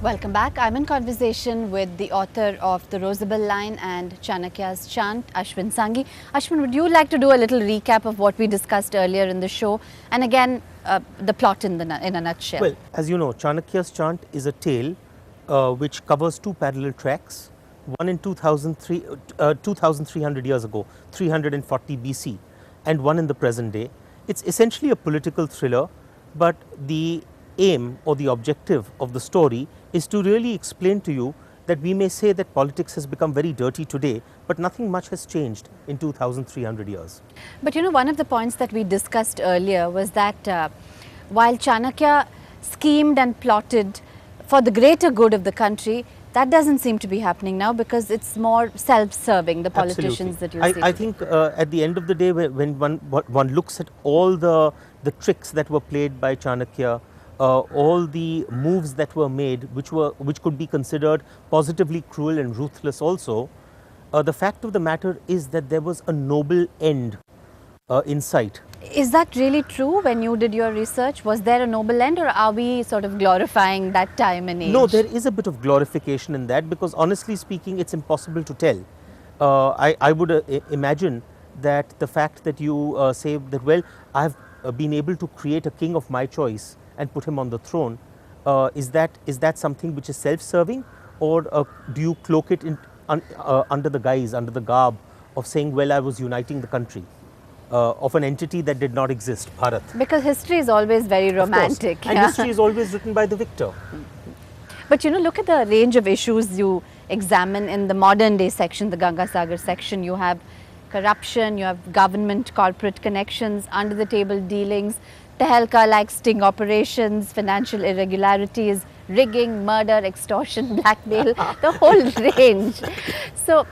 Welcome back. I'm in conversation with the author of The Rosabelle Line and Chanakya'S Chant, Ashwin Sanghi. Ashwin, would you like to do a little recap of what we discussed earlier in the show? And again, the plot in a nutshell. Well, as you know, Chanakya'S Chant is a tale which covers two parallel tracks, one in 2,300 years ago, 340 BC, and one in the present day. It's essentially a political thriller, but the aim or the objective of the story is to really explain to you that we may say that politics has become very dirty today, but nothing much has changed in 2,300 years. But you know, one of the points that we discussed earlier was that while Chanakya schemed and plotted for the greater good of the country, that doesn't seem to be happening now because it's more self-serving, the politicians that you see. I think at the end of the day, when one looks at all the tricks that were played by Chanakya, all the moves that were made, which could be considered positively cruel and ruthless also, the fact of the matter is that there was a noble end in sight. Is that really true when you did your research? Was there a noble end, or are we sort of glorifying that time and age? No, there is a bit of glorification in that, because honestly speaking, it's impossible to tell. I would imagine that the fact that you say that, well, I've been able to create a king of my choice and put him on the throne, is that something which is self-serving, or do you cloak it in, under the guise, under the garb of saying, well, I was uniting the country of an entity that did not exist, Bharat? Because history is always very romantic. And history is always written by the victor. But you know, look at the range of issues you examine in the modern day section, the Ganga Sagar section. You have corruption, you have government corporate connections, under the table dealings, Tehelka-like sting operations, financial irregularities, rigging, murder, extortion, blackmail, the whole range. So,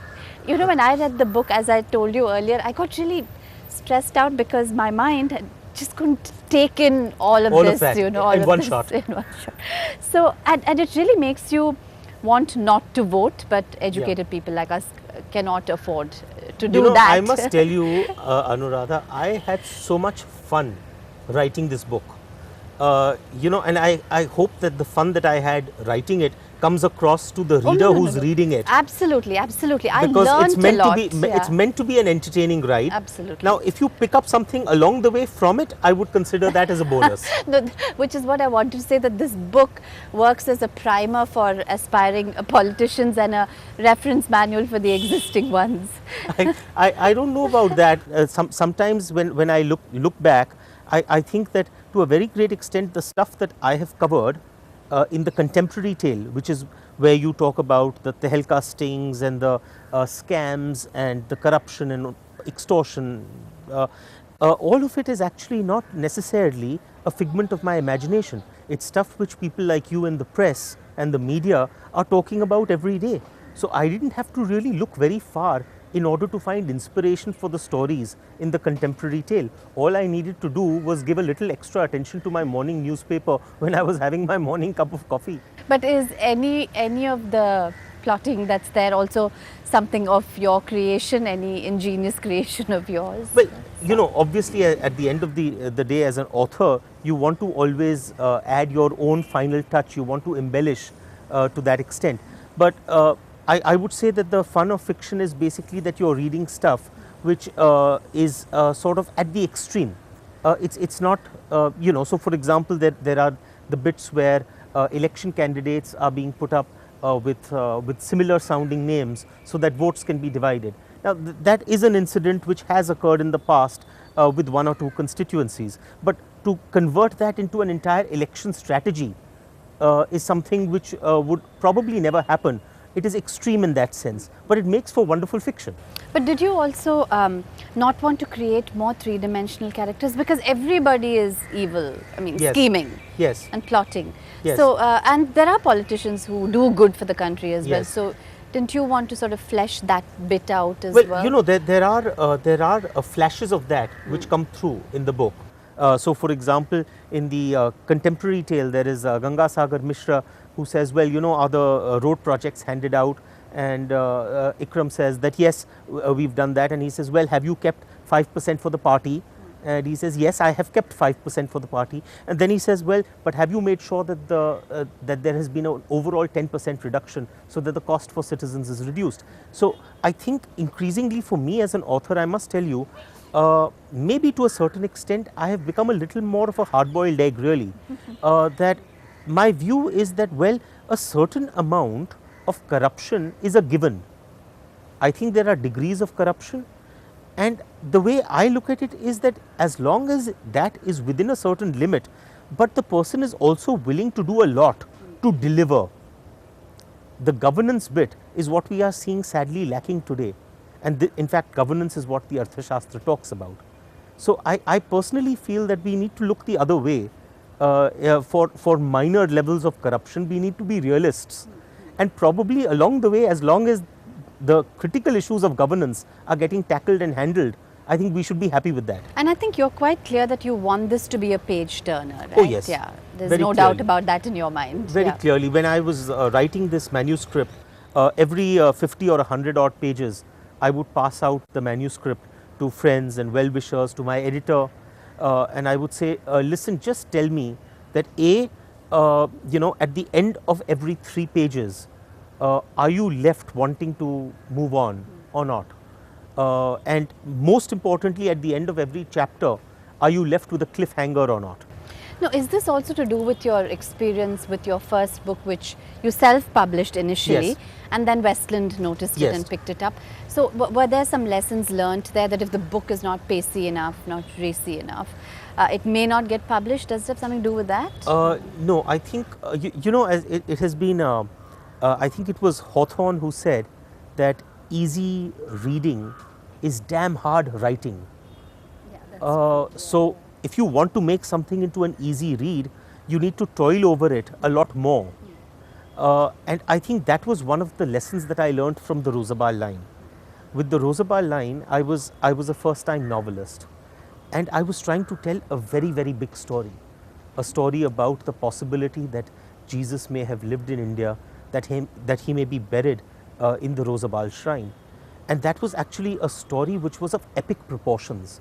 you know, when I read the book, as I told you earlier, I got really stressed out because my mind just couldn't take in all of this, that, you know, in one shot. So, and it really makes you want not to vote, but educated people like us cannot afford to do that. I must tell you, Anuradha, I had so much fun writing this book. You know, and I hope that the fun that I had writing it comes across to the reader who's reading it. Absolutely, absolutely. Because I learned a lot. It's meant to be an entertaining ride. Absolutely. Now, if you pick up something along the way from it, I would consider that as a bonus. No, which is what I want to say, that this book works as a primer for aspiring politicians and a reference manual for the existing ones. I don't know about that. Sometimes when I look back, I think that to a very great extent the stuff that I have covered in the contemporary tale, which is where you talk about the Tehelka stings and the scams and the corruption and extortion, all of it is actually not necessarily a figment of my imagination. It's stuff which people like you in the press and the media are talking about every day. So I didn't have to really look very far in order to find inspiration for the stories in the contemporary tale. All I needed to do was give a little extra attention to my morning newspaper when I was having my morning cup of coffee. But is any of the plotting that's there also something of your creation, any ingenious creation of yours? Well, you know, obviously at the end of the day, as an author, you want to always add your own final touch. You want to embellish to that extent. But I would say that the fun of fiction is basically that you're reading stuff which is sort of at the extreme. It's not, you know, so for example, there are the bits where election candidates are being put up with similar sounding names so that votes can be divided. Now, that is an incident which has occurred in the past with one or two constituencies. But to convert that into an entire election strategy is something which would probably never happen. It is extreme in that sense, but it makes for wonderful fiction. But did you also not want to create more three-dimensional characters? Because everybody is evil, I mean, scheming and plotting. Yes. So, and there are politicians who do good for the country as well. Yes. So, didn't you want to sort of flesh that bit out as well? Well, you know, there are flashes of that which come through in the book. So, for example, in the contemporary tale, there is Ganga Sagar Mishra who says, well, you know, are the road projects handed out? And Ikram says that, yes, we've done that. And he says, well, have you kept 5% for the party? And he says, yes, I have kept 5% for the party. And then he says, well, but have you made sure that that there has been an overall 10% reduction so that the cost for citizens is reduced? So I think increasingly for me as an author, I must tell you, maybe to a certain extent, I have become a little more of a hard-boiled egg, really. That my view is that, well, a certain amount of corruption is a given. I think there are degrees of corruption, and the way I look at it is that as long as that is within a certain limit, but the person is also willing to do a lot to deliver, the governance bit is what we are seeing sadly lacking today. And in fact, governance is what the Arthashastra talks about. So I personally feel that we need to look the other way. For minor levels of corruption, we need to be realists. And probably along the way, as long as the critical issues of governance are getting tackled and handled, I think we should be happy with that. And I think you're quite clear that you want this to be a page turner, right? Oh yes. Yeah, there's Very no clearly. doubt about that in your mind. Very Yeah. clearly. When I was writing this manuscript, every 50 or 100 odd pages, I would pass out the manuscript to friends and well-wishers, to my editor, and I would say, listen, just tell me that at the end of every 3 pages, are you left wanting to move on or not? And most importantly, at the end of every chapter, are you left with a cliffhanger or not? Now, is this also to do with your experience with your first book, which you self-published initially, Yes. and then Westland noticed Yes. it and picked it up? So, were there some lessons learnt there that if the book is not pacey enough, not racy enough, it may not get published? Does it have something to do with that? No, I think, as it has been, I think it was Hawthorne who said that easy reading is damn hard writing. Yeah, that's So if you want to make something into an easy read, you need to toil over it a lot more. And I think that was one of the lessons that I learned from the Rosabal line. With the Rosabal line, I was a first-time novelist, and I was trying to tell a very, very big story, a story about the possibility that Jesus may have lived in India, that he may be buried in the Rosabal shrine. And that was actually a story which was of epic proportions.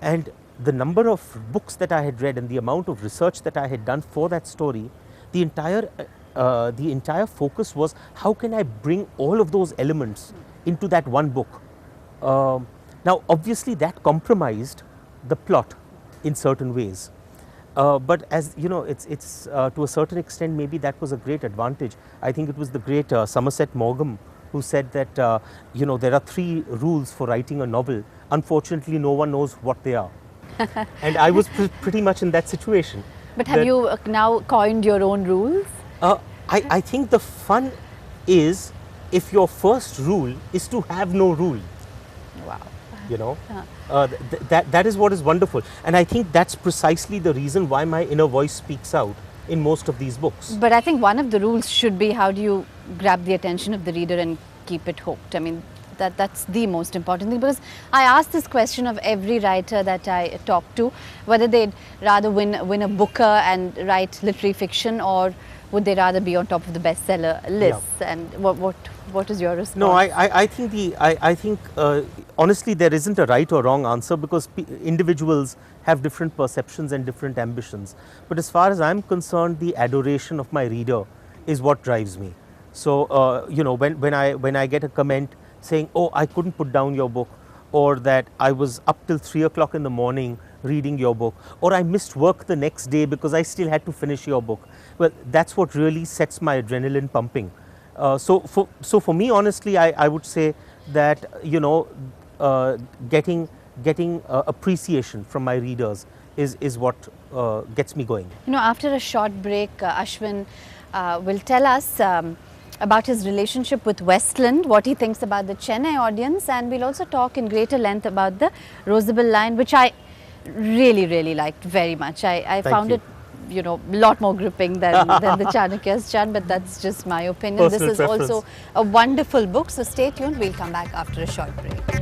And the number of books that I had read and the amount of research that I had done for that story, the entire focus was, how can I bring all of those elements into that one book? Now, obviously, that compromised the plot in certain ways. But as you know, it's to a certain extent, maybe that was a great advantage. I think it was the great Somerset Maugham who said that there are 3 rules for writing a novel. Unfortunately, no one knows what they are. And I was pretty much in that situation. But have you now coined your own rules? I think the fun is if your first rule is to have no rule. Wow. That is what is wonderful. And I think that's precisely the reason why my inner voice speaks out in most of these books. But I think one of the rules should be, how do you grab the attention of the reader and keep it hooked? I mean, that's the most important thing, because I ask this question of every writer that I talk to, whether they'd rather win a Booker and write literary fiction, or would they rather be on top of the bestseller lists? Yeah. And what is your response? No, I think honestly there isn't a right or wrong answer, because individuals have different perceptions and different ambitions. But as far as I'm concerned, the adoration of my reader is what drives me. So when I get a comment saying, oh, I couldn't put down your book, or that I was up till 3 o'clock in the morning reading your book, or I missed work the next day because I still had to finish your book, well, that's what really sets my adrenaline pumping. So for me, honestly, I would say that getting appreciation from my readers is what gets me going. After a short break, Ashwin will tell us about his relationship with Westland, what he thinks about the Chennai audience, and we'll also talk in greater length about the Rosabal line, which I really, really liked very much. I found it, a lot more gripping than the Chanakya'S Chant, but that's just my opinion. Personal this is preference. Also a wonderful book, so stay tuned. We'll come back after a short break.